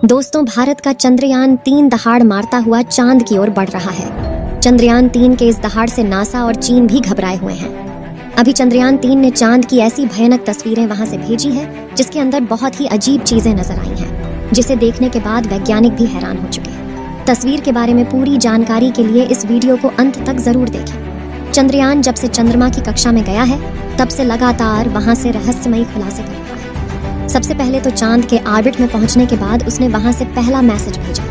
दोस्तों, भारत का चंद्रयान-3 दहाड़ मारता हुआ चांद की ओर बढ़ रहा है। चंद्रयान-3 के इस दहाड़ से नासा और चीन भी घबराए हुए हैं। अभी चंद्रयान-3 ने चांद की ऐसी भयानक तस्वीरें वहां से भेजी हैं, जिसके अंदर बहुत ही अजीब चीजें नजर आई हैं, जिसे देखने के बाद वैज्ञानिक भी हैरान हो चुके हैं। तस्वीर के बारे में पूरी जानकारी के लिए इस वीडियो को अंत तक जरूर देखें। चंद्रयान जब से चंद्रमा की कक्षा में गया है, तब से लगातार वहां से रहस्यमयी खुलासे कर रहा है। सबसे पहले तो चांद के ऑर्बिट में पहुंचने के बाद उसने वहां से पहला मैसेज भेजा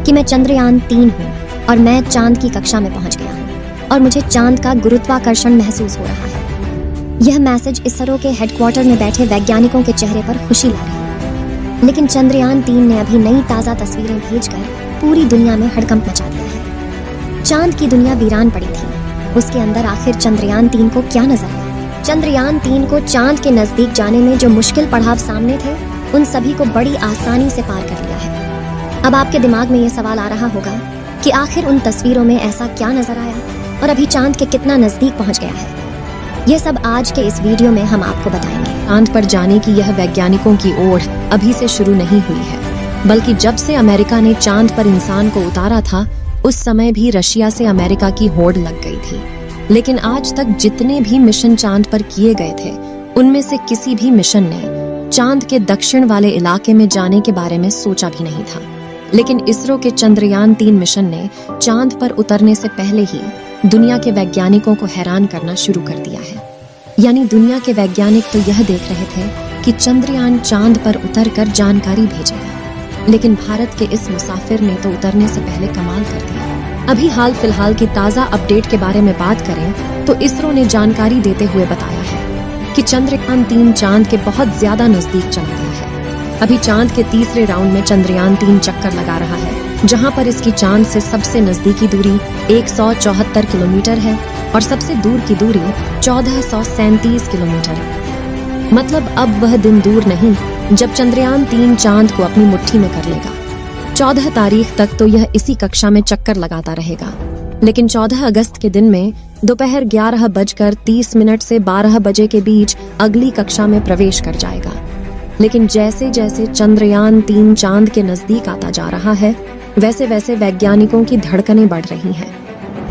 कि मैं चंद्रयान-3 हूँ और मैं चांद की कक्षा में पहुंच गया हूँ और मुझे चांद का गुरुत्वाकर्षण महसूस हो रहा है। यह मैसेज इसरो के हेडक्वार्टर में बैठे वैज्ञानिकों के चेहरे पर खुशी ला रही है। लेकिन चंद्रयान-3 ने अभी नई ताज़ा तस्वीरें भेजकर पूरी दुनिया में हड़कंप मचा दिया है। चांद की दुनिया वीरान पड़ी थी, उसके अंदर आखिर चंद्रयान-3 को क्या नजर आया? चंद्रयान-3 को चांद के नजदीक जाने में जो मुश्किल पड़ाव सामने थे, उन सभी को बड़ी आसानी से पार कर लिया है। अब आपके दिमाग में ये सवाल आ रहा होगा कि आखिर उन तस्वीरों में ऐसा क्या नजर आया और अभी चांद के कितना नजदीक पहुंच गया है। ये सब आज के इस वीडियो में हम आपको बताएंगे। चांद पर जाने की यह वैज्ञानिकों की ओर अभी से शुरू नहीं हुई है, बल्कि जब से अमेरिका ने चांद पर इंसान को उतारा था, उस समय भी रशिया से अमेरिका की होड़ लग गई थी। लेकिन आज तक जितने भी मिशन चांद पर किए गए थे, उनमें से किसी भी मिशन ने चांद के दक्षिण वाले इलाके में जाने के बारे में सोचा भी नहीं था। लेकिन इसरो के चंद्रयान-3 मिशन ने चांद पर उतरने से पहले ही दुनिया के वैज्ञानिकों को हैरान करना शुरू कर दिया है। यानी दुनिया के वैज्ञानिक तो यह देख रहे थे कि चंद्रयान चांद पर उतरकर जानकारी भेजेगा, लेकिन भारत के इस मुसाफिर ने तो उतरने से पहले कमाल कर दिया। अभी हाल फिलहाल की ताज़ा अपडेट के बारे में बात करें तो इसरो ने जानकारी देते हुए बताया है कि चंद्रयान-3 चांद के बहुत ज्यादा नजदीक चला गया है। अभी चांद के तीसरे राउंड में चंद्रयान-3 चक्कर लगा रहा है, जहां पर इसकी चांद से सबसे नजदीकी दूरी 174 किलोमीटर है और सबसे दूर की दूरी 1437 किलोमीटर। मतलब अब वह दिन दूर नहीं जब चंद्रयान-3 चांद को अपनी मुट्ठी में कर लेगा। 14 तारीख तक तो यह इसी कक्षा में चक्कर लगाता रहेगा, लेकिन 14 अगस्त के दिन में दोपहर 11:30 से 12 बजे के बीच अगली कक्षा में प्रवेश कर जाएगा। लेकिन जैसे जैसे चंद्रयान-3 चांद के नजदीक आता जा रहा है, वैसे वैसे वैज्ञानिकों की धड़कनें बढ़ रही हैं,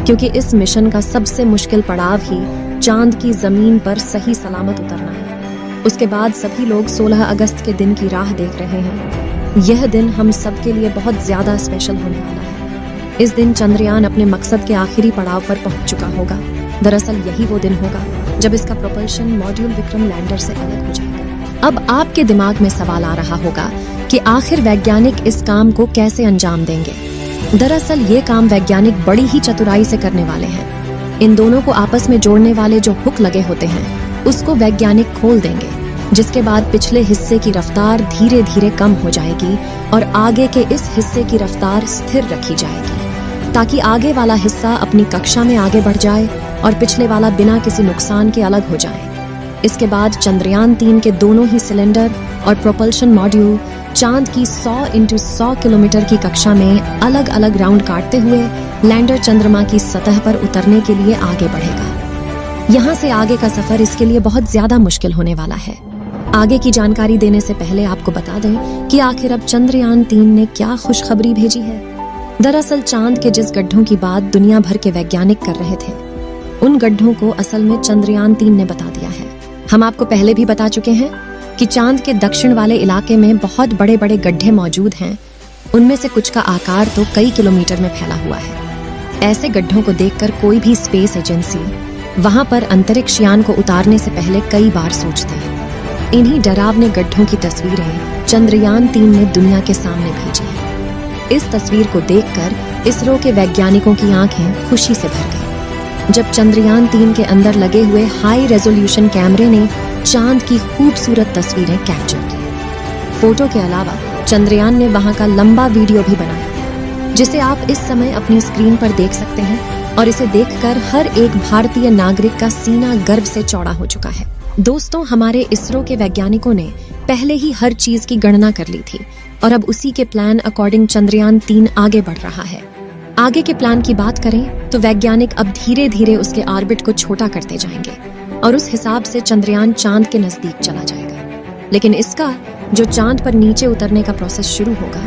क्योंकि इस मिशन का सबसे मुश्किल पड़ाव ही चांद की जमीन पर सही सलामत उतरना है। उसके बाद सभी लोग 16 अगस्त के दिन की राह देख रहे हैं। यह दिन हम सबके लिए बहुत ज्यादा स्पेशल होने वाला है। इस दिन चंद्रयान अपने मकसद के आखिरी पड़ाव पर पहुंच चुका होगा। दरअसल यही वो दिन होगा जब इसका प्रोपल्शन मॉड्यूल विक्रम लैंडर से अलग हो जाएगा। अब आपके दिमाग में सवाल आ रहा होगा कि आखिर वैज्ञानिक इस काम को कैसे अंजाम देंगे। दरअसल ये काम वैज्ञानिक बड़ी ही चतुराई से करने वाले हैं। इन दोनों को आपस में जोड़ने वाले जो हुक लगे होते हैं, उसको वैज्ञानिक खोल देंगे, जिसके बाद पिछले हिस्से की रफ्तार धीरे धीरे कम हो जाएगी और आगे के इस हिस्से की रफ्तार स्थिर रखी जाएगी, ताकि आगे वाला हिस्सा अपनी कक्षा में आगे बढ़ जाए और पिछले वाला बिना किसी नुकसान के अलग हो जाए। इसके बाद चंद्रयान-3 के दोनों ही सिलेंडर और प्रोपल्शन मॉड्यूल चांद की 100x100 किलोमीटर की कक्षा में अलग अलग राउंड काटते हुए लैंडर चंद्रमा की सतह पर उतरने के लिए आगे बढ़ेगा। यहाँ से आगे का सफर इसके लिए बहुत ज्यादा मुश्किल होने वाला है। आगे की जानकारी देने से पहले आपको बता दें कि आखिर अब चंद्रयान-3 ने क्या खुशखबरी भेजी है। दरअसल चांद के जिस गड्ढों की बात दुनिया भर के वैज्ञानिक कर रहे थे, उन गड्ढों को असल में चंद्रयान-3 ने बता दिया है। हम आपको पहले भी बता चुके हैं कि चांद के दक्षिण वाले इलाके में बहुत बड़े बड़े गड्ढे मौजूद हैं। उनमें से कुछ का आकार तो कई किलोमीटर में फैला हुआ है। ऐसे गड्ढों को देखकर कोई भी स्पेस एजेंसी वहां पर अंतरिक्ष यान को उतारने से पहले कई बार सोचते हैं। इन्हीं डरावने गड्ढों की तस्वीरें चंद्रयान-3 ने दुनिया के सामने भेजी हैं। इस तस्वीर को देखकर इसरो के वैज्ञानिकों की आंखें खुशी से भर गईं, जब चंद्रयान-3 के अंदर लगे हुए हाई रेजोल्यूशन कैमरे ने चांद की खूबसूरत तस्वीरें कैप्चर की। फोटो के अलावा चंद्रयान ने वहां का लंबा वीडियो भी बनाया, जिसे आप इस समय अपनी स्क्रीन पर देख सकते हैं, और इसे देखकर हर एक भारतीय नागरिक का सीना गर्व से चौड़ा हो चुका है। दोस्तों, हमारे इसरो के वैज्ञानिकों ने पहले ही हर चीज की गणना कर ली थी और अब उसी के प्लान अकॉर्डिंग चंद्रयान-3 आगे बढ़ रहा है। आगे के प्लान की बात करें तो वैज्ञानिक अब धीरे धीरे उसके ऑर्बिट को छोटा करते जाएंगे और उस हिसाब से चंद्रयान चांद के नजदीक चला जाएगा। लेकिन इसका जो चांद पर नीचे उतरने का प्रोसेस शुरू होगा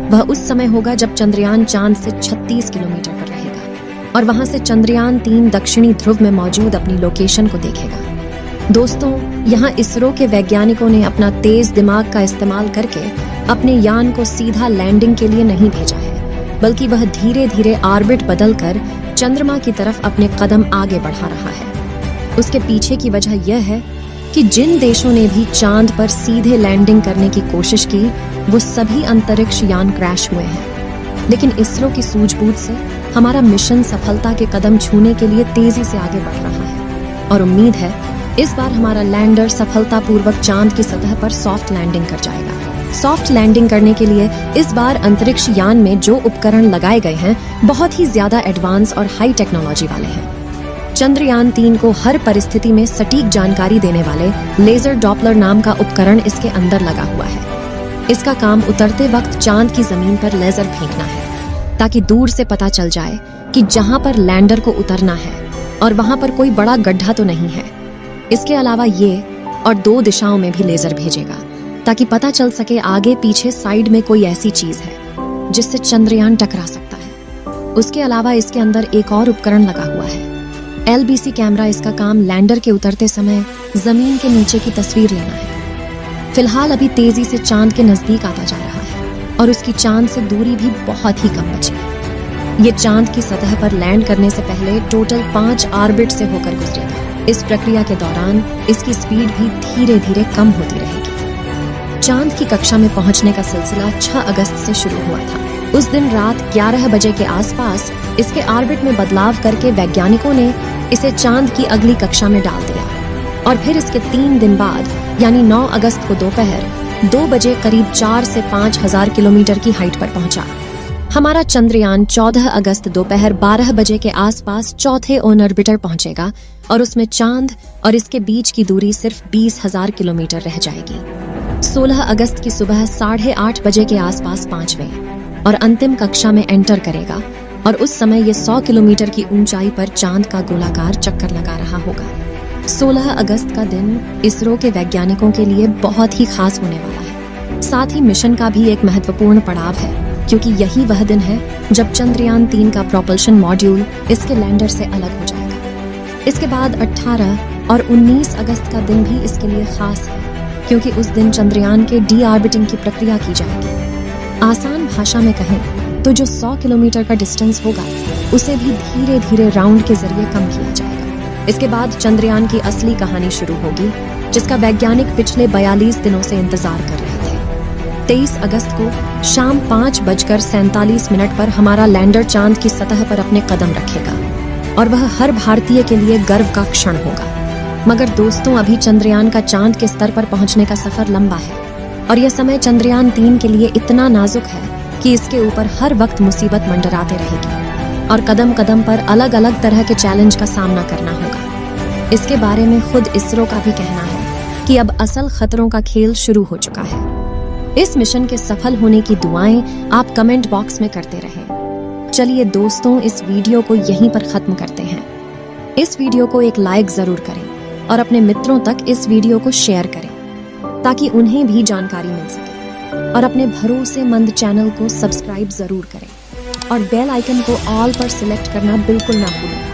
वह उस समय होगा जब चंद्रयान चांद से 36 किलोमीटर पर रहेगा और वहां से चंद्रयान 3 दक्षिणी ध्रुव में मौजूद अपनी लोकेशन को देखेगा। दोस्तों, यहाँ इसरो के वैज्ञानिकों ने अपना तेज दिमाग का इस्तेमाल करके अपने यान को सीधा लैंडिंग के लिए नहीं भेजा है, बल्कि वह धीरे धीरे ऑर्बिट बदलकर चंद्रमा की तरफ अपने कदम आगे बढ़ा रहा है। उसके पीछे की वजह यह है कि जिन देशों ने भी चांद पर सीधे लैंडिंग करने की कोशिश की वो सभी अंतरिक्ष यान क्रैश हुए हैं, लेकिन इसरो की सूझबूझ से हमारा मिशन सफलता के कदम छूने के लिए तेजी से आगे बढ़ रहा है और उम्मीद है इस बार हमारा लैंडर सफलतापूर्वक चांद की सतह पर सॉफ्ट लैंडिंग कर जाएगा। सॉफ्ट लैंडिंग करने के लिए इस बार अंतरिक्ष यान में जो उपकरण लगाए गए हैं बहुत ही ज्यादा एडवांस और हाई टेक्नोलॉजी वाले हैं। चंद्रयान 3 को हर परिस्थिति में सटीक जानकारी देने वाले लेजर डॉपलर नाम का उपकरण इसके अंदर लगा हुआ है। इसका काम उतरते वक्त चांद की जमीन पर लेजर फेंकना है ताकि दूर से पता चल जाए कि जहां पर लैंडर को उतरना है और वहां पर कोई बड़ा गड्ढा तो नहीं है। इसके अलावा ये और 2 दिशाओं में भी लेजर भेजेगा ताकि पता चल सके आगे पीछे साइड में कोई ऐसी चीज है जिससे चंद्रयान टकरा सकता है। उसके अलावा इसके अंदर एक और उपकरण लगा हुआ है। LBC camera. इसका काम लैंडर के उतरते समय जमीन के नीचे की तस्वीर लेना है। फिलहाल अभी तेजी से चांद के नजदीक आता जा रहा है और उसकी चांद से दूरी भी बहुत ही कम बची है। ये चांद की सतह पर लैंड करने से पहले टोटल 5 ऑर्बिट से होकर गुजरेगा। इस प्रक्रिया के दौरान इसकी स्पीड भी धीरे धीरे कम होती रहेगी। चांद की कक्षा में पहुंचने का सिलसिला 6 अगस्त से शुरू हुआ था। उस दिन रात 11 बजे के आसपास इसके ऑर्बिट में बदलाव करके वैज्ञानिकों ने इसे चांद की अगली कक्षा में डाल दिया और फिर इसके 3 दिन बाद यानी 9 अगस्त को दोपहर 2 बजे करीब 4 से 5 हजार किलोमीटर की हाइट पर पहुंचा। हमारा चंद्रयान 14 अगस्त दोपहर 12 बजे के आसपास चौथे ऑन ऑर्बिटर पहुंचेगा और उसमें चांद और इसके बीच की दूरी सिर्फ 20,000 किलोमीटर रह जाएगी। 16 अगस्त की सुबह 8:30 बजे के आसपास 5वें और अंतिम कक्षा में एंटर करेगा और उस समय ये 100 किलोमीटर की ऊंचाई पर चांद का गोलाकार चक्कर लगा रहा होगा। 16 अगस्त का दिन इसरो के वैज्ञानिकों के लिए बहुत ही खास होने वाला है। साथ ही मिशन का भी एक महत्वपूर्ण पड़ाव है क्योंकि यही वह दिन है जब चंद्रयान 3 का प्रोपल्शन मॉड्यूल इसके लैंडर से अलग हो जाएगा। इसके बाद 18 और 19 अगस्त का दिन भी इसके लिए खास है क्योंकि उस दिन चंद्रयान के डी ऑर्बिटिंग की प्रक्रिया की जाएगी। आसान भाषा में कहें तो जो 100 किलोमीटर का डिस्टेंस होगा उसे भी धीरे धीरे राउंड के जरिए कम किया जाएगा। इसके बाद चंद्रयान की असली कहानी शुरू होगी जिसका वैज्ञानिक पिछले 42 दिनों से इंतजार कर रहे थे। 23 अगस्त को शाम 5:47 पर हमारा लैंडर चांद की सतह पर अपने कदम रखेगा और वह हर भारतीय के लिए गर्व का क्षण होगा। मगर दोस्तों, अभी चंद्रयान का चांद के स्तर पर पहुंचने का सफर लंबा है और यह समय चंद्रयान 3 के लिए इतना नाजुक है कि इसके ऊपर हर वक्त मुसीबत मंडराते रहेगी और कदम कदम पर अलग अलग तरह के चैलेंज का सामना करना होगा। इसके बारे में खुद इसरो का भी कहना है कि अब असल खतरों का खेल शुरू हो चुका है। इस मिशन के सफल होने की दुआएं आप कमेंट बॉक्स में करते रहें। चलिए दोस्तों, इस वीडियो को यहीं पर खत्म करते हैं। इस वीडियो को एक लाइक जरूर करें और अपने मित्रों तक इस वीडियो को शेयर करें ताकि उन्हें भी जानकारी मिल सके और अपने भरोसेमंद चैनल को सब्सक्राइब जरूर करें और बेल आइकन को ऑल पर सिलेक्ट करना बिल्कुल ना भूलें।